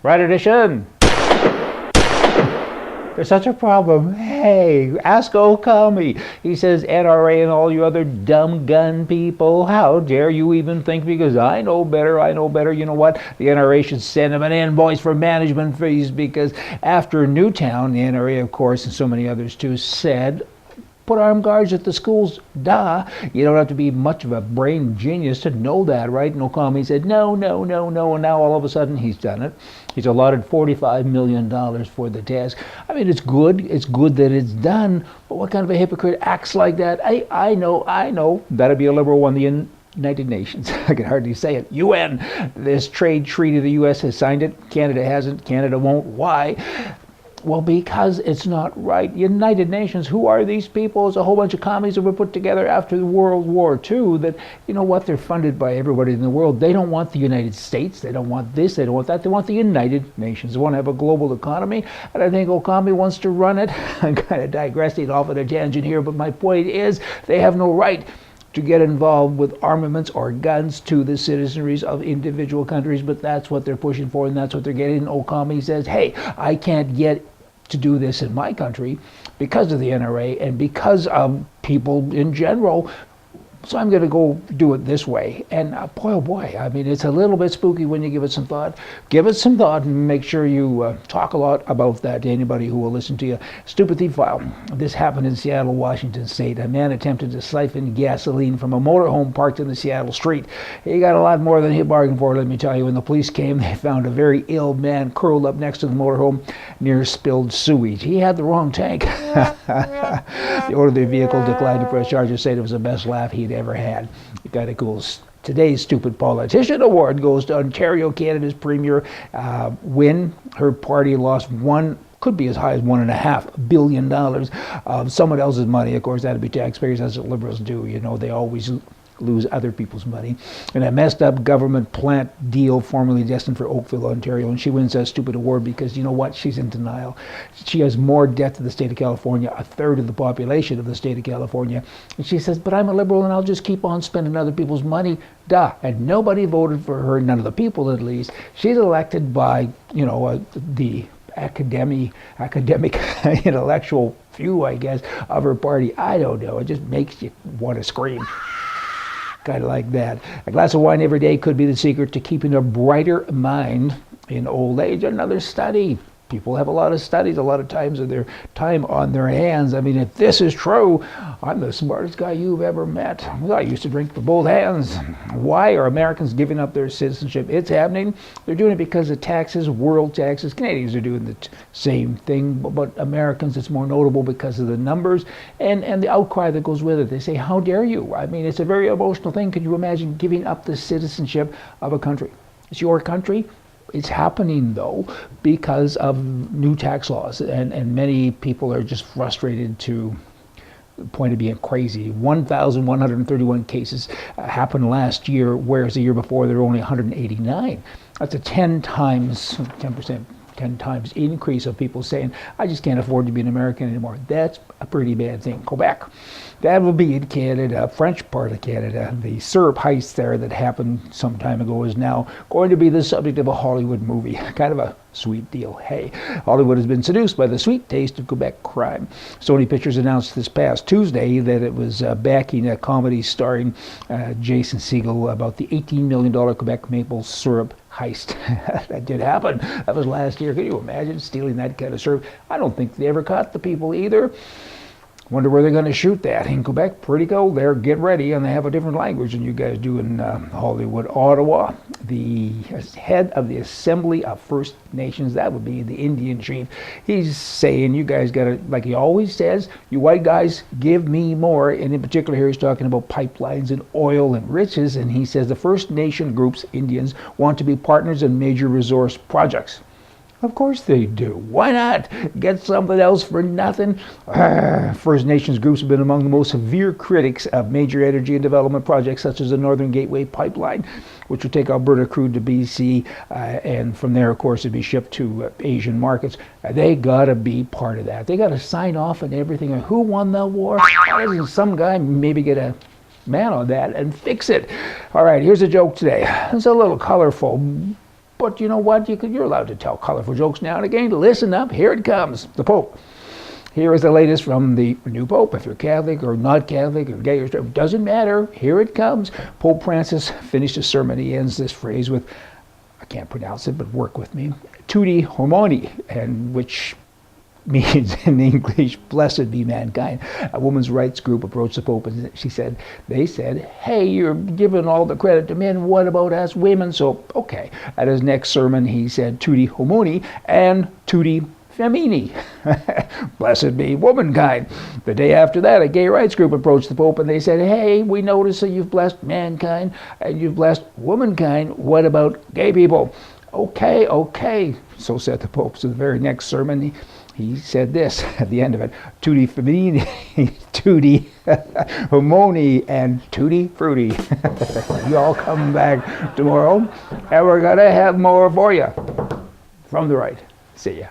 Right edition. There's such a problem. Hey, ask Okami. He says, NRA and all you other dumb gun people, how dare you even think, because I know better. You know what? The NRA should send him an invoice for management fees, because after Newtown, the NRA, of course, and so many others too, said, put armed guards at the schools. Duh. You don't have to be much of a brain genius to know that, right? And Okami said, no. And now all of a sudden he's done it. He's allotted $45 million for the task. I mean, it's good. It's good that it's done. But what kind of a hypocrite acts like that? I know. That'd be a liberal one. The United Nations. I can hardly say it. UN. This trade treaty, the U.S. has signed it. Canada hasn't. Canada won't. Why? Well, because it's not right. United Nations, who are these people? It's a whole bunch of commies that were put together after World War II that, you know what, they're funded by everybody in the world. They don't want the United States. They don't want this. They don't want that. They want the United Nations. They want to have a global economy. And I think Okami wants to run it. I'm kind of digressing off on a tangent here, but my point is they have no right to get involved with armaments or guns to the citizenries of individual countries, but that's what they're pushing for, and that's what they're getting. Okami says, hey, I can't get to do this in my country because of the NRA and because of people in general, so I'm going to go do it this way. And boy, oh boy, I mean, it's a little bit spooky when you give it some thought. Give it some thought and make sure you talk a lot about that to anybody who will listen to you. Stupid Thief File. This happened in Seattle, Washington State. A man attempted to siphon gasoline from a motorhome parked in the Seattle street. He got a lot more than he bargained for, let me tell you. When the police came, they found a very ill man curled up next to the motorhome near spilled sewage. He had the wrong tank. The owner of the vehicle declined to press charges, said it was the best laugh he'd ever had. It got a cool. Today's Stupid Politician Award goes to Ontario, Canada's Premier Wynne. Her party lost could be as high as $1.5 billion of someone else's money. Of course, that'd be taxpayers. That's what liberals do. You know, they always lose other people's money. And a messed up government plant deal formerly destined for Oakville, Ontario. And she wins that stupid award because, you know what, she's in denial. She has more debt to the state of California, a third of the population of the state of California. And she says, but I'm a liberal and I'll just keep on spending other people's money. Duh. And nobody voted for her, none of the people at least. She's elected by, you know, the academic intellectual few, I guess, of her party. I don't know. It just makes you want to scream. Kind of like that. A glass of wine every day could be the secret to keeping a brighter mind in old age. Another study. People have a lot of studies, a lot of times of their time on their hands. I mean, if this is true, I'm the smartest guy you've ever met. Well, I used to drink with both hands. Why are Americans giving up their citizenship? It's happening. They're doing it because of taxes, world taxes. Canadians are doing the same thing, but Americans, it's more notable because of the numbers and the outcry that goes with it. They say, how dare you? I mean, it's a very emotional thing. Could you imagine giving up the citizenship of a country? It's your country. It's happening, though, because of new tax laws, and many people are just frustrated to the point of being crazy. 1,131 cases happened last year, whereas the year before there were only 189. That's a 10 times increase of people saying, I just can't afford to be an American anymore. That's a pretty bad thing. Quebec. That will be in Canada, French part of Canada. The syrup heist there that happened some time ago is now going to be the subject of a Hollywood movie. Kind of a sweet deal. Hey, Hollywood has been seduced by the sweet taste of Quebec crime. Sony Pictures announced this past Tuesday that it was backing a comedy starring Jason Segel about the $18 million Quebec maple syrup heist. That did happen. That was last year. Can you imagine stealing that kind of syrup? I don't think they ever caught the people either. Wonder where they're going to shoot that. In Quebec, pretty cold there. Get ready, and they have a different language than you guys do in Hollywood. Ottawa, the head of the Assembly of First Nations, that would be the Indian chief. He's saying, you guys got to, like he always says, you white guys, give me more. And in particular here, he's talking about pipelines and oil and riches. And he says the First Nation groups, Indians, want to be partners in major resource projects. Of course they do. Why not? Get something else for nothing? First Nations groups have been among the most severe critics of major energy and development projects such as the Northern Gateway Pipeline, which would take Alberta crude to BC, and from there, of course, it'd be shipped to Asian markets. They got to be part of that. They got to sign off on everything. And who won the war? Why doesn't some guy maybe get a man on that and fix it? All right, here's a joke today. It's a little colorful, but you know what? You're allowed to tell colorful jokes now and again. Listen up, here it comes. The Pope. Here is the latest from the new Pope. If you're Catholic or not Catholic or gay or straight, it doesn't matter. Here it comes. Pope Francis finished his sermon. He ends this phrase with, I can't pronounce it, but work with me, tutti homoni, and which means in English, blessed be mankind. A women's rights group approached the Pope and they said, hey, you're giving all the credit to men, what about us women? So, okay. At his next sermon, he said tutti homoni and tutti femini, blessed be womankind. The day after that, a gay rights group approached the Pope and they said, hey, we notice that you've blessed mankind and you've blessed womankind. What about gay people? Okay. So said the Pope. So the very next sermon, he said this at the end of it, tutti femini, tutti homoni, and tutti frutti. You all come back tomorrow and we're going to have more for you from the right. See ya.